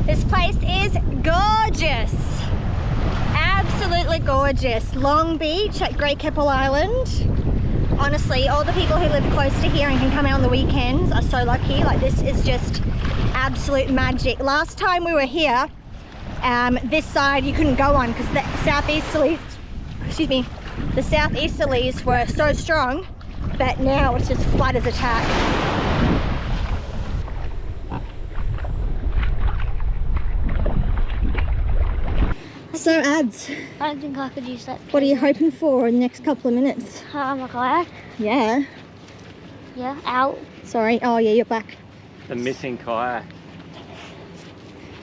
This place is gorgeous. Absolutely gorgeous. Long Beach at Great Keppel Island. Honestly, all the people who live close to here and can come out on the weekends are so lucky. Like, this is just absolute magic. Last time we were here, this side you couldn't go on because the southeasterlies, the southeasterlies were so strong, but now it's just flat as a tack. So Ads, I don't think I could use that. what are you hoping for in the next couple of minutes? My kayak. Yeah. Yeah, out. Sorry, oh yeah, you're back. The missing kayak.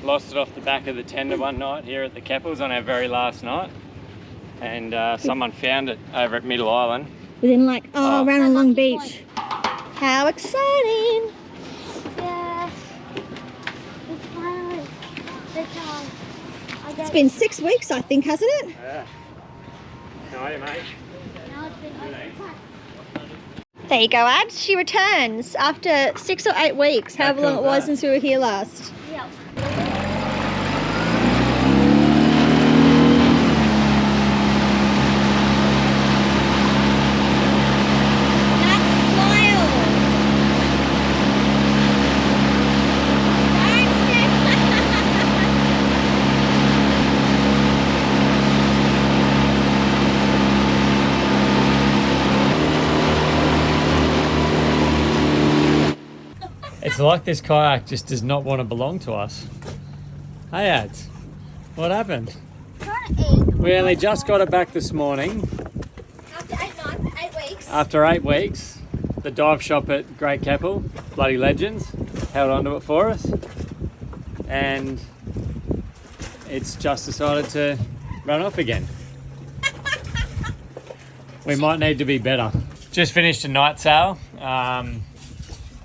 Lost it off the back of the tender one night here at the Keppels on our very last night. And someone found it over at Middle Island. Within like, around on Long Beach. How exciting! Yes. It's finally the time. It's been 6 weeks, I think, hasn't it? Yeah. How are you, mate? Now it's been There you go, Ads. She returns after 6 or 8 weeks, however long it was since we were here last. yeah. It's like this kayak just does not want to belong to us. Hey Ads, what happened? Trying to eat. We only just got it back this morning. After 8 weeks. After 8 weeks, the dive shop at Great Keppel, bloody legends, held onto it for us. And it's just decided to run off again. We might need to be better. Just finished a night sail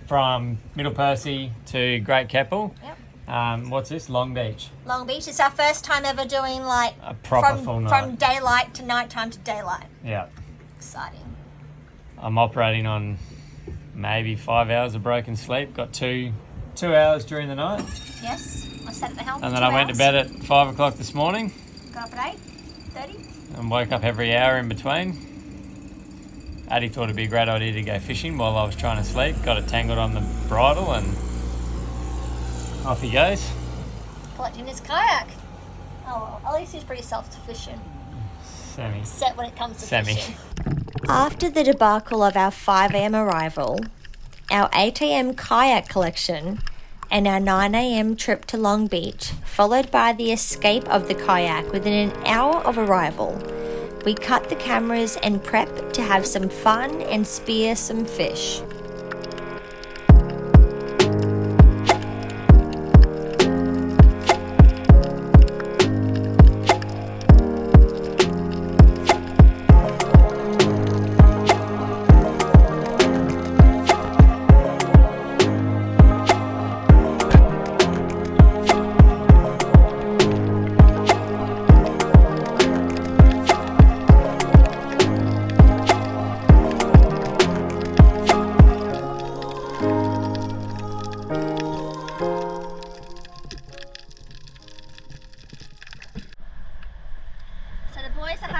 from Middle Percy to Great Keppel. Yep. What's this? Long Beach. Long Beach. It's our first time ever doing like A proper full night. from daylight to nighttime to daylight. Yeah. Exciting. I'm operating on maybe 5 hours of broken sleep. Got two hours during the night. Yes. I sat at the helm. And for then 2 I went to hours. bed at 5 o'clock this morning Got up at 8:30. and woke up every hour in between. Addie thought it'd be a great idea to go fishing while I was trying to sleep. Got it tangled on the bridle and off he goes. Collecting his kayak. Oh well, at least he's pretty self-sufficient. Semi. Set when it comes to Semi. fishing. After the debacle of our 5 a.m. arrival, our 8 a.m. kayak collection, and our 9 a.m. trip to Long Beach, followed by the escape of the kayak within an hour of arrival, we cut the cameras and prep to have some fun and spear some fish.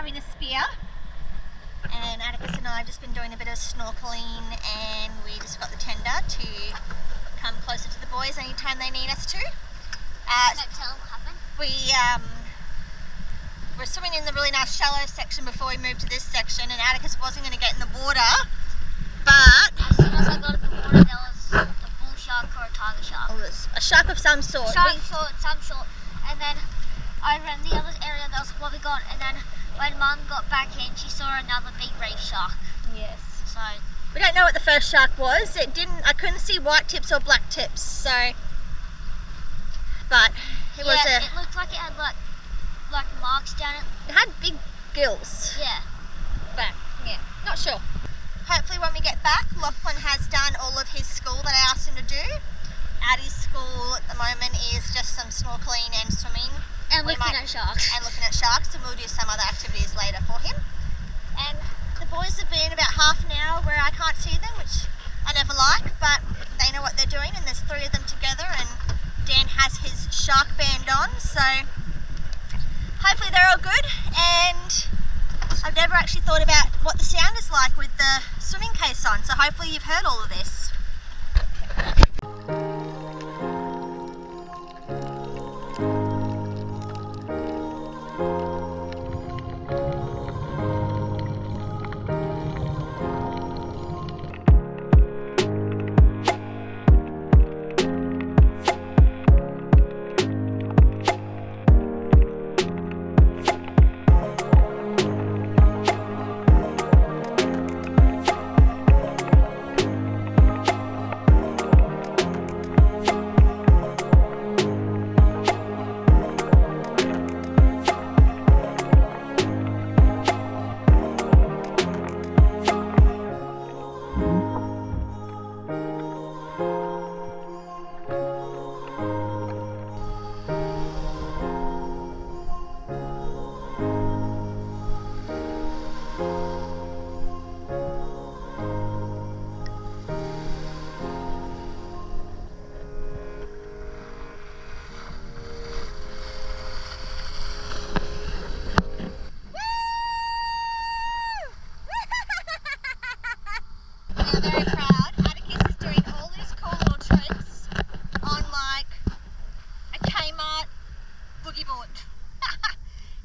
Having a spear, and Atticus and I have just been doing a bit of snorkeling, and we just got the tender to come closer to the boys anytime they need us to. Tell them what happened. We were swimming in the really nice shallow section before we moved to this section, and Atticus wasn't going to get in the water, but As soon as I got in the water, there was a bull shark or a tiger shark. it was a shark of some sort. Some sort. And then I ran the other area, that was what we got, and then when Mum got back in, she saw another big reef shark. Yes. So We don't know what the first shark was. I couldn't see white tips or black tips, so, but it was it looked like it had like marks down it. it had big gills, Yeah. but yeah, not sure. Hopefully when we get back, Lachlan has done all of his school that I asked him to do. Addie's school at the moment is just some snorkeling and swimming. And looking at sharks. And looking at sharks, and we'll do some other activities later for him. And the boys have been about half an hour where I can't see them, which I never like, but they know what they're doing, and there's 3 of them together, and Dan has his shark band on, so hopefully they're all good. And I've never actually thought about what the sound is like with the swimming case on, so hopefully you've heard all of this.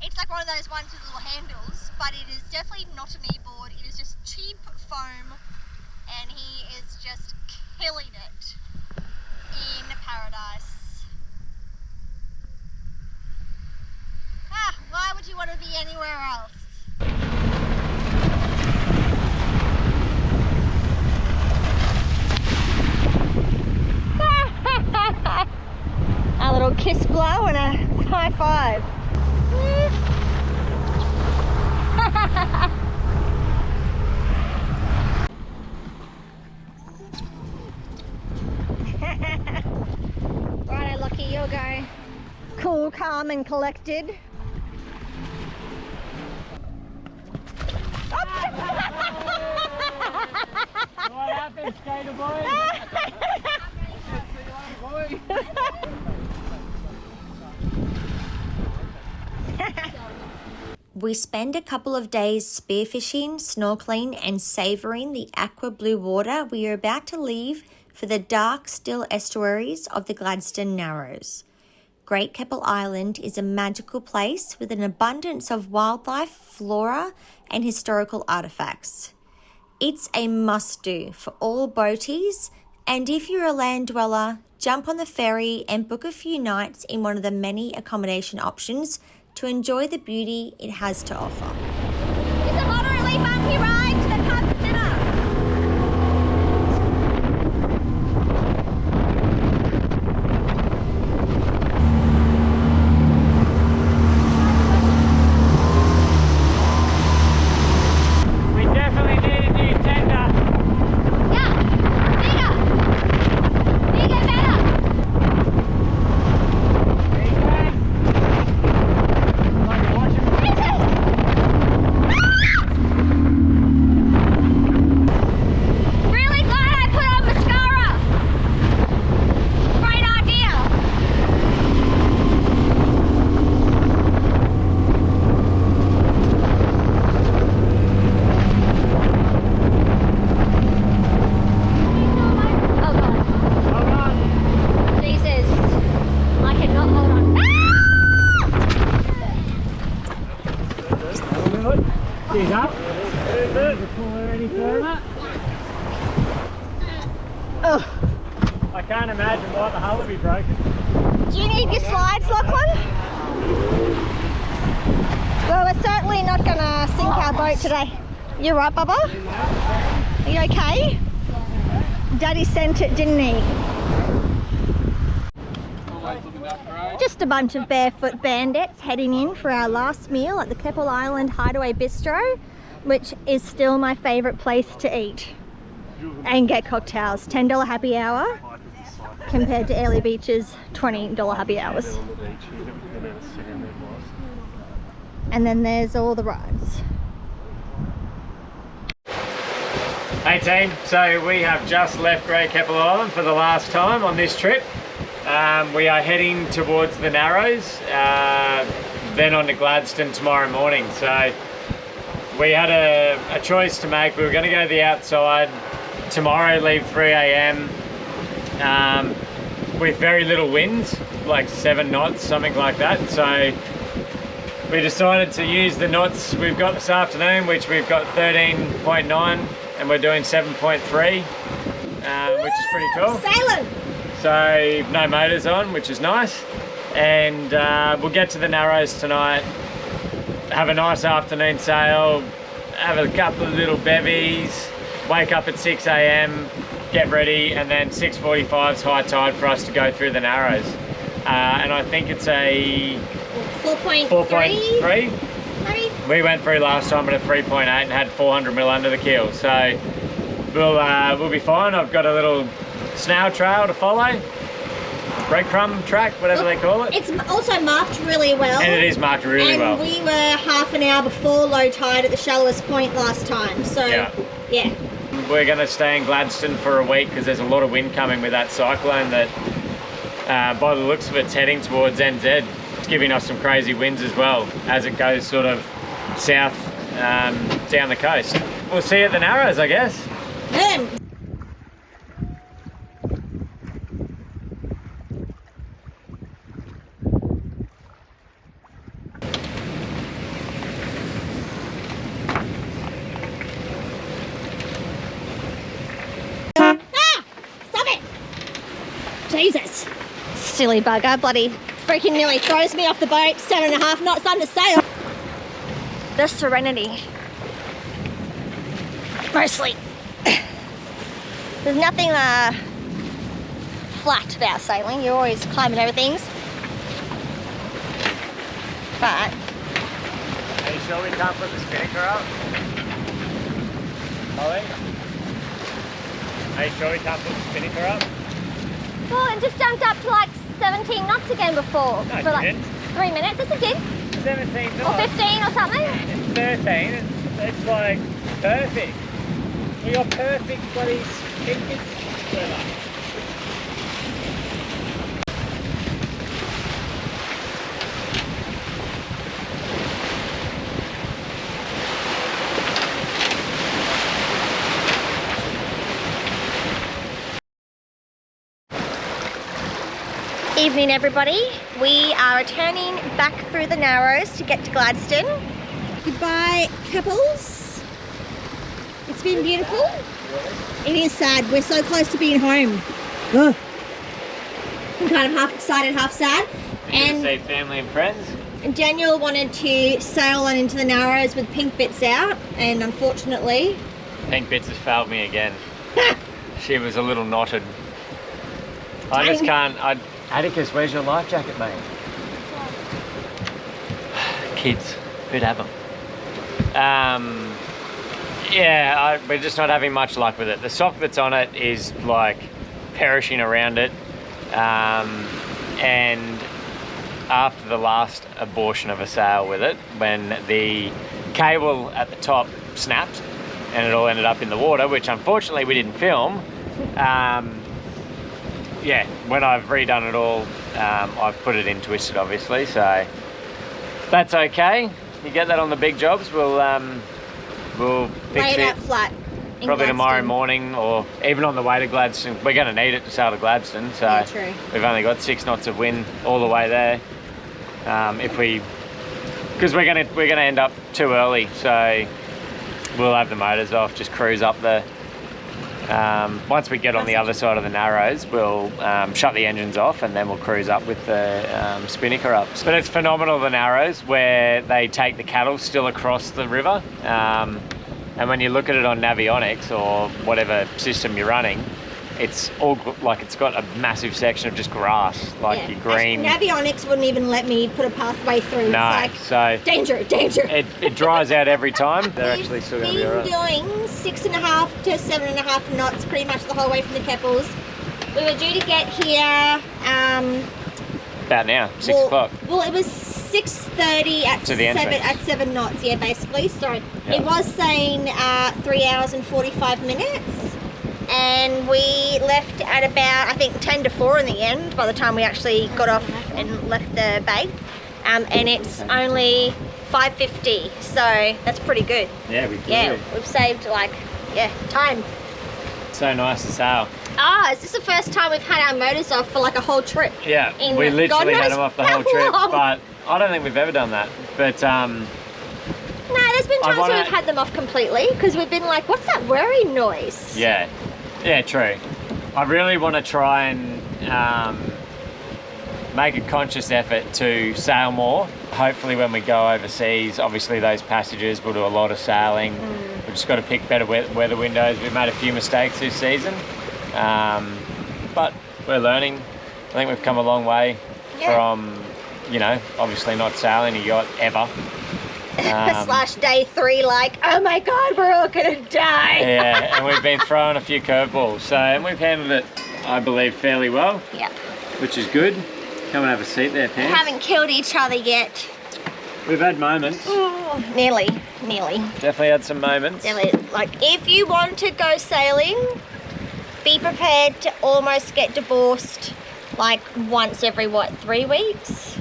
It's like one of those ones with little handles, but it is definitely not an e-board. It is just cheap foam, and he is just killing it in paradise. Why would you want to be anywhere else? A little kiss blow and a high five. Righto, Lockie, you'll go. Cool, calm and collected. What happened, skater boy? We spend a couple of days spearfishing, snorkeling and savouring the aqua blue water we are about to leave for the dark, still estuaries of the Gladstone Narrows. Great Keppel Island is a magical place with an abundance of wildlife, flora and historical artefacts. It's a must-do for all boaties, and if you're a land dweller, jump on the ferry and book a few nights in one of the many accommodation options to enjoy the beauty it has to offer. It's a moderately bumpy ride to the pub for dinner. We definitely need a new tender. Yeah, bigger. Bigger, better. There you go. Like a washing Really glad I put on mascara. Great idea. Oh God, Hold on. Jesus, I cannot hold on. That'll do it. She's up. Pull her any further. Oh, I can't imagine why the hull would be broken. do you need your slides, Lachlan? Well, we're certainly not going to sink our boat today. You right, Bubba? Are you okay? Daddy sent it, didn't he? Just a bunch of barefoot bandits heading in for our last meal at the Keppel Island Hideaway Bistro, which is still my favourite place to eat and get cocktails. $10 happy hour compared to Airlie Beach's $20 happy hours. And then there's all the rides. Hey team, so we have just left Great Keppel Island for the last time on this trip. We are heading towards the Narrows, then on to Gladstone tomorrow morning. So we had a choice to make. We were going to go the outside tomorrow, leave 3 a.m. With very little winds, like 7 knots, something like that. So we decided to use the knots we've got this afternoon, which we've got 13.9 and we're doing 7.3, which is pretty cool. Sailing! So no motors on, which is nice. And we'll get to the Narrows tonight, have a nice afternoon sail, have a couple of little bevies, wake up at 6 a.m, get ready, and then 6:45 is high tide for us to go through the Narrows. And I think it's a 4.3. We went through last time at a 3.8 and had 400 mil under the keel, so we'll be fine. I've got a little snail trail to follow, breadcrumb track, whatever they call it. It's also marked really well. And it is marked really well. And we were half an hour before low tide at the shallowest point last time, so yeah. We're going to stay in Gladstone for a week because there's a lot of wind coming with that cyclone that, by the looks of it, it's heading towards NZ. It's giving us some crazy winds as well as it goes sort of south down the coast. We'll see you at the Narrows, I guess. Good. Jesus. Silly bugger, bloody freaking nearly throws me off the boat. 7.5 knots under sail. The Serenity. Mostly. There's nothing flat about sailing. You're always climbing over things. But... Are you sure we can't put the spinnaker up? Holly? Are you sure we can't put the spinnaker up? Well, it just jumped up to like 17 knots again before. No, for like didn't. 3 minutes. Yes, it did. 17 knots. Or 15 or something. It's 13. It's like perfect. We got perfect bloody tickets. Evening, everybody. We are returning back through the Narrows to get to Gladstone. Goodbye, Keppels. It's been beautiful. It is sad. We're so close to being home. Ugh. I'm kind of half excited, half sad. And see family and friends. And Daniel wanted to sail on into the Narrows with Pink Bits out, and unfortunately... Pink Bits has failed me again. She was a little knotted. I just can't... Atticus, where's your life jacket, mate? Kids, who'd have them? Yeah, we're just not having much luck with it. The sock that's on it is like perishing around it. And after the last abortion of a sail with it, when the cable at the top snapped and it all ended up in the water, which unfortunately we didn't film, yeah, when I've redone it all, I've put it in twisted, obviously, so that's okay. You get that on the big jobs, we'll fix it out flat. Probably tomorrow morning, or even on the way to Gladstone. We're going to need it to sail to Gladstone, so yeah, true. We've only got 6 knots of wind all the way there. Because we're going to end up too early, so we'll have the motors off, just cruise up the. Once we get on the other side of the Narrows, we'll shut the engines off and then we'll cruise up with the spinnaker up. But it's phenomenal, the Narrows, where they take the cattle still across the river. And when you look at it on Navionics or whatever system you're running, it's all like it's got a massive section of just grass, like your green. Actually, Navionics wouldn't even let me put a pathway through. No, it's like, so danger. It dries out every time. They're actually still going to be alright. We've been doing 6.5 to 7.5 knots pretty much the whole way from the Keppels. We were due to get here about now, 6 o'clock. Well, it was 6:30 at 7 knots. Yeah, basically. So it was saying 3 hours and 45 minutes. and we left at about, I think, 10 to 4 in the end by the time we actually got off and left the bay. And it's only 5:50, so that's pretty good. Yeah, we flew. Yeah, we've saved like, time. So nice to sail. Is this the first time we've had our motors off for like a whole trip? Yeah, In we literally God had knows them off the how whole trip, long. but I don't think we've ever done that. But No, there's been times where we've had them off completely because we've been like, what's that whirring noise? yeah, true. I really want to try and make a conscious effort to sail more. Hopefully when we go overseas, obviously those passages, we'll do a lot of sailing. We've just got to pick better weather windows. We've made a few mistakes this season, but we're learning. I think we've come a long way from, you know, obviously not sailing a yacht ever. Slash day 3, like, oh my God, we're all gonna die. Yeah, and we've been throwing a few curveballs. So, and we've handled it, I believe, fairly well. Yeah. Which is good. Come and have a seat there, Pam. We haven't killed each other yet. We've had moments. Oh, nearly. Definitely had some moments. Like, if you want to go sailing, be prepared to almost get divorced like once every, 3 weeks?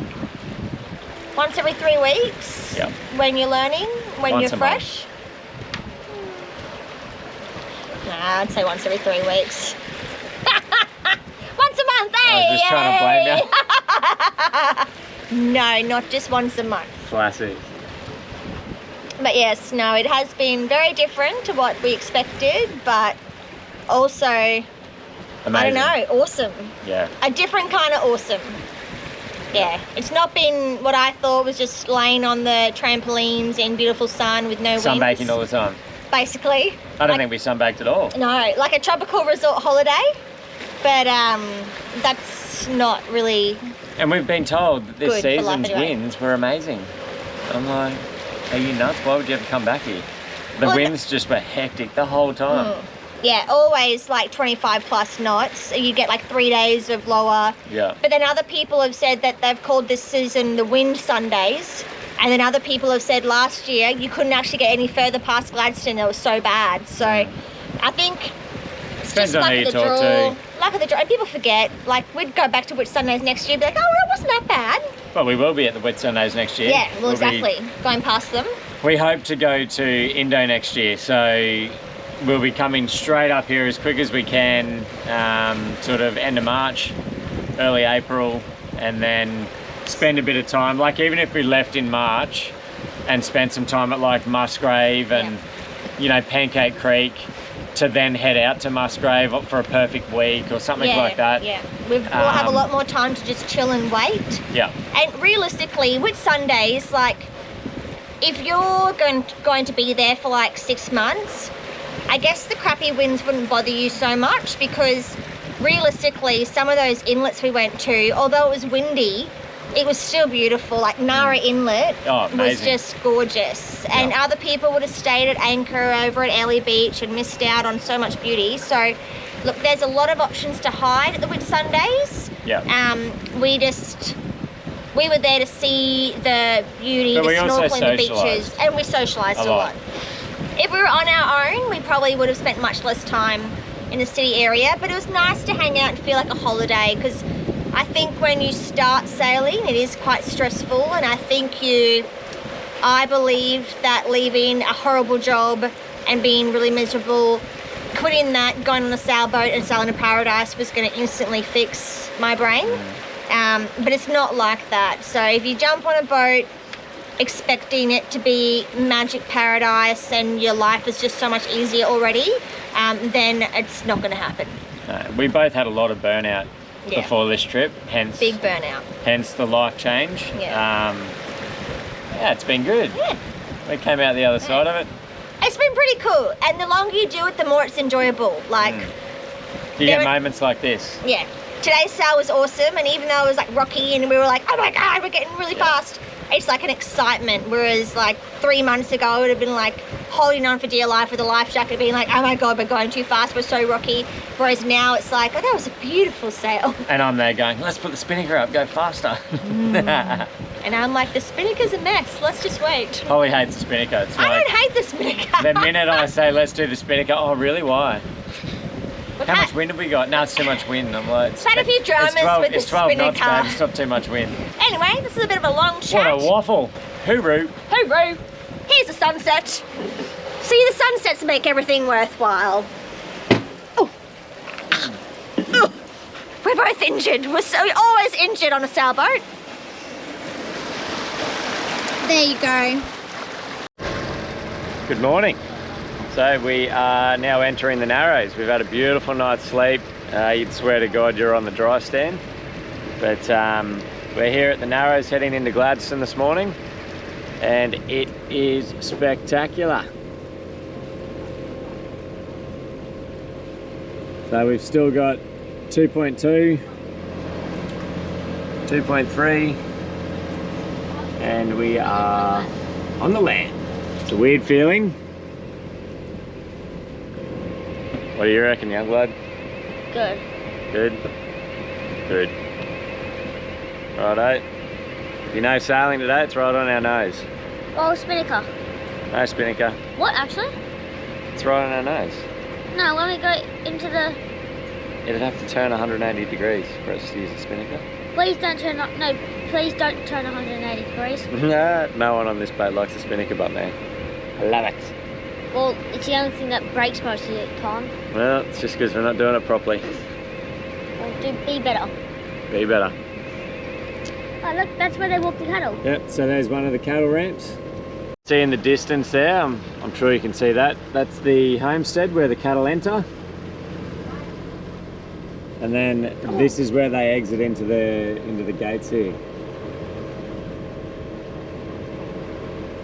Once every 3 weeks? Yep. When you're learning, when Once you're a month. fresh? Nah, I'd say once every 3 weeks. Once a month, eh? I was just trying to blame you. No, not just once a month. Classic. But yes, no, it has been very different to what we expected, but also, Amazing. I don't know, awesome. Yeah. A different kind of awesome. Yeah, it's not been what I thought was just laying on the trampolines in beautiful sun with no winds. Sunbaking all the time. Basically. I don't think we sunbaked at all. No, like a tropical resort holiday, but that's not really. And we've been told that this Good for life season's anyway. winds were amazing. I'm like, are you nuts? Why would you ever come back here? The Well, winds just were hectic the whole time. Yeah, always like 25 plus knots. You get like 3 days of lower. Yeah. But then other people have said that they've called this season the wind Sundays. And then other people have said last year you couldn't actually get any further past Gladstone. It was so bad. So I think it's Depends just on luck who of you the talk draw. to. Luck of the draw. And people forget. Like, we'd go back to Whit Sundays next year and be like, oh, well, it wasn't that bad. Well, we will be at the Wet Sundays next year. Yeah, well, We'll be- exactly. Going past them. We hope to go to Indo next year, so we'll be coming straight up here as quick as we can, sort of end of March, early April, and then spend a bit of time. Like, even if we left in March and spent some time at like Musgrave and you know, Pancake Creek, to then head out to Musgrave for a perfect week or something like that. Yeah, we'll have a lot more time to just chill and wait. Yeah. And realistically, with Sundays, like, if you're going to be there for like 6 months, I guess the crappy winds wouldn't bother you so much, because realistically, some of those inlets we went to, although it was windy, it was still beautiful. Like Nara Inlet was amazing. just gorgeous. And other people would have stayed at anchor over at Ellie Beach and missed out on so much beauty. So look, there's a lot of options to hide at the Whitsundays. Yeah. We were there to see the beauty, But the we also snorkeling, the beaches, socialised. and we socialised a lot. If we were on our own, we probably would have spent much less time in the city area, but it was nice to hang out and feel like a holiday, because I think when you start sailing, it is quite stressful, and I believed that leaving a horrible job and being really miserable, quitting that, going on a sailboat and sailing to paradise was going to instantly fix my brain. But it's not like that. So if you jump on a boat expecting it to be magic paradise and your life is just so much easier already, then it's not going to happen. We both had a lot of burnout before this trip, hence Big burnout. Hence the life change. Yeah. It's been good. Yeah. We came out the other side of it. It's been pretty cool, and the longer you do it, the more it's enjoyable. Like, You get moments like this. yeah, today's sail was awesome, and even though it was like rocky and we were like, oh my God, we're getting really fast, it's like an excitement. Whereas like 3 months ago, I would have been like holding on for dear life with a life jacket, being like, oh my God, we're going too fast, we're so rocky. Whereas now it's like, oh, that was a beautiful sail. And I'm there going, let's put the spinnaker up, go faster. And I'm like, the spinnaker's a mess, let's just wait. Holly hates the spinnaker. It's I like, don't hate the spinnaker. the minute I say let's do the spinnaker, oh really, why? How much wind have we got? No, it's too much wind. I'm like, had a few dramas with the it's 12 spinnaker. knots, babe. It's not too much wind. Anyway, this is a bit of a long chat. What a waffle. Hooroo. Hooroo. Here's the sunset. See, the sunsets make everything worthwhile. Oh. Oh. We're both injured. We're always injured on a sailboat. There you go. Good morning. So we are now entering the Narrows. We've had a beautiful night's sleep. You'd swear to God you're on the dry stand. But we're here at the Narrows heading into Gladstone this morning. And it is spectacular. So we've still got 2.2, 2.3, and we are on the land. It's a weird feeling. What do you reckon, young blood? Good. Good? Good. Righto. If you know sailing today, it's right on our nose. Oh, spinnaker. No spinnaker. What, actually? It's right on our nose. No, when we go into the... It'd have to turn 180 degrees for us to use a spinnaker. Please don't turn... No, please don't turn 180 degrees. No one on this boat likes a spinnaker but me. I love it. Well, it's the only thing that breaks most of the time. Well, it's just because we're not doing it properly. Well, be better. Be better. Oh, look, that's where they walk the cattle. Yep, so there's one of the cattle ramps. See in the distance there, I'm sure you can see that. That's the homestead where the cattle enter. And then this is where they exit into the gates here.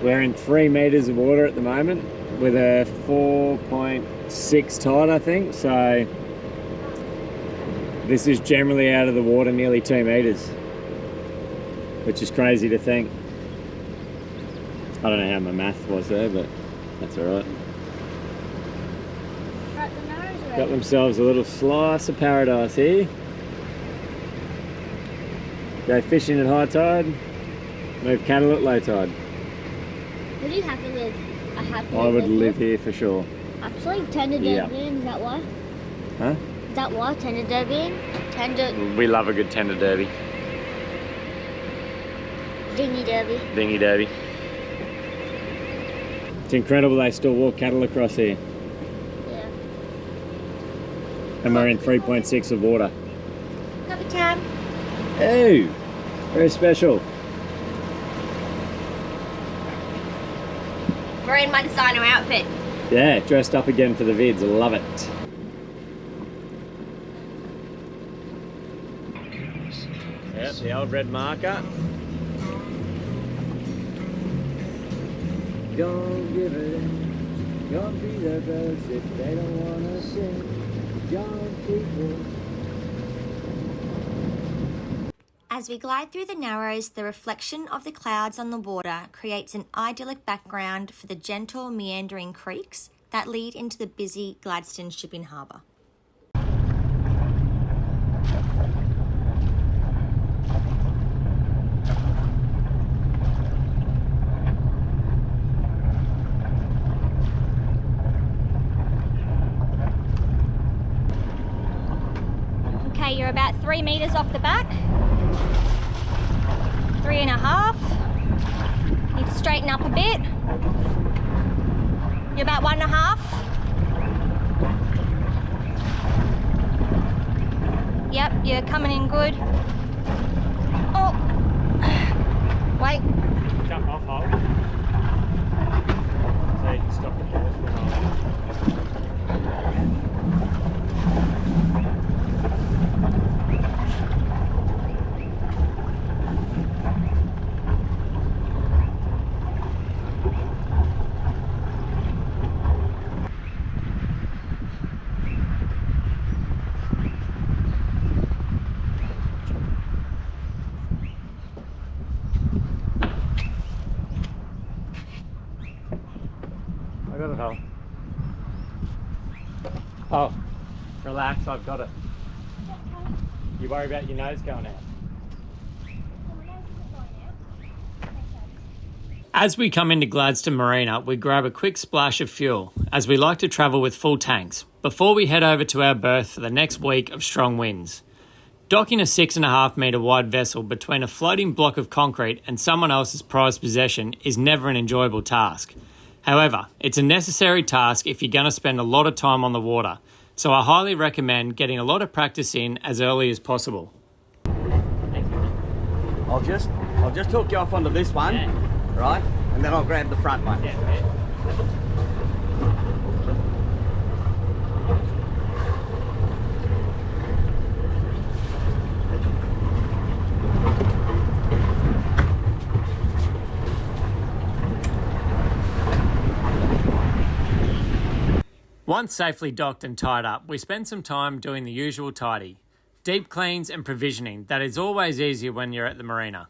We're in 3 meters of water at the moment with a 4.6 tide, I think. So this is generally out of the water nearly 2 meters, which is crazy to think. I don't know how my math was there, but that's all right. Right, the Narrows are Got themselves a little slice of paradise here. Go fishing at high tide, move cattle at low tide. Would you have to live a happy I would live here for sure. Actually, tender Yeah. derbying, is that why? Huh? Is that why, tender derbying? Tender We love a good tender derby. dinghy derby. Dinghy derby. It's incredible they still walk cattle across here. Yeah. And we're in 3.6 of water. Have a tab. Oh, very special. We're in my designer outfit. Yeah, dressed up again for the vids. I love it. Yep, the old red marker. Don't give it in. Don't be their boats if they don't want to sing. Young people. As we glide through the Narrows, the reflection of the clouds on the water creates an idyllic background for the gentle meandering creeks that lead into the busy Gladstone shipping harbour. Okay, you're about 3 meters off the back. 3.5. Need to straighten up a bit. You're about 1.5. Yep, you're coming in good. Oh, wait. Jump off, hold. So you can stop the ball for a moment. I got it all. Oh, relax, I've got it. You worry about your nose going out. As we come into Gladstone Marina, we grab a quick splash of fuel, as we like to travel with full tanks, before we head over to our berth for the next week of strong winds. Docking a 6.5 metre wide vessel between a floating block of concrete and someone else's prized possession is never an enjoyable task. However, it's a necessary task if you're going to spend a lot of time on the water, so I highly recommend getting a lot of practice in as early as possible. I'll just hook you off onto this one, right? And then I'll grab the front one. Once safely docked and tied up, we spend some time doing the usual tidy. Deep cleans and provisioning that is always easier when you're at the marina.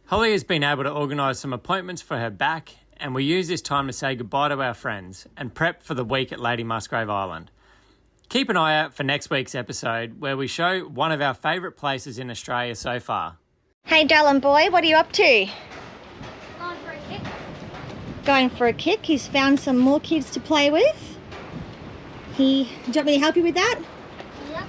Holly has been able to organise some appointments for her back, and we use this time to say goodbye to our friends and prep for the week at Lady Musgrave Island. Keep an eye out for next week's episode where we show one of our favourite places in Australia so far. Hey darling boy, what are you up to? Going for a kick. Going for a kick. He's found some more kids to play with. Do you want me to help you with that? Yep.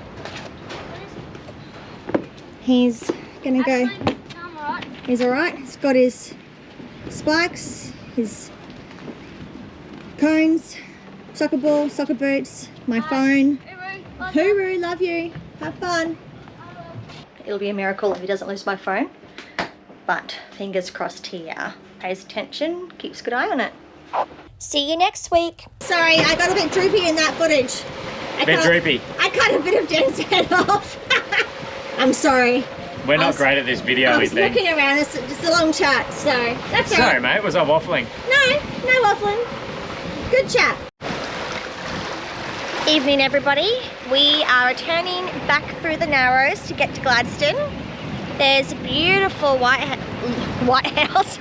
He's gonna go. I'm alright. He's alright. He's got his spikes, his cones, soccer ball, soccer boots, my phone. Hooroo, love you. Have fun. It'll be a miracle if he doesn't lose my phone. But fingers crossed he pays attention, keeps a good eye on it. See you next week. Sorry, I got a bit droopy in that footage. Droopy. I cut a bit of Jen's head off. I'm sorry. We're not great at this video, I was looking around, it's just a long chat, so that's all Sorry right. mate, was I waffling? No waffling. Good chat. Evening everybody. We are returning back through the Narrows to get to Gladstone. There's a beautiful white house.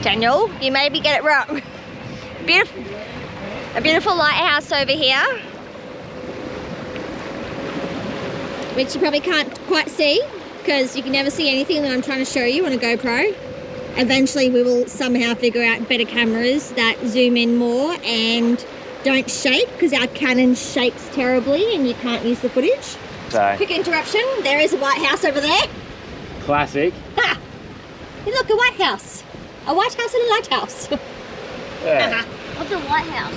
Daniel, you maybe get it wrong. A beautiful lighthouse over here, which you probably can't quite see because you can never see anything that I'm trying to show you on a GoPro. Eventually we will somehow figure out better cameras that zoom in more and don't shake, because our Canon shakes terribly and you can't use the footage. So, Quick interruption, there is a white house over there. classic. Ha! Hey, look, a white house. A white house and a lighthouse. Yeah. What's a White House?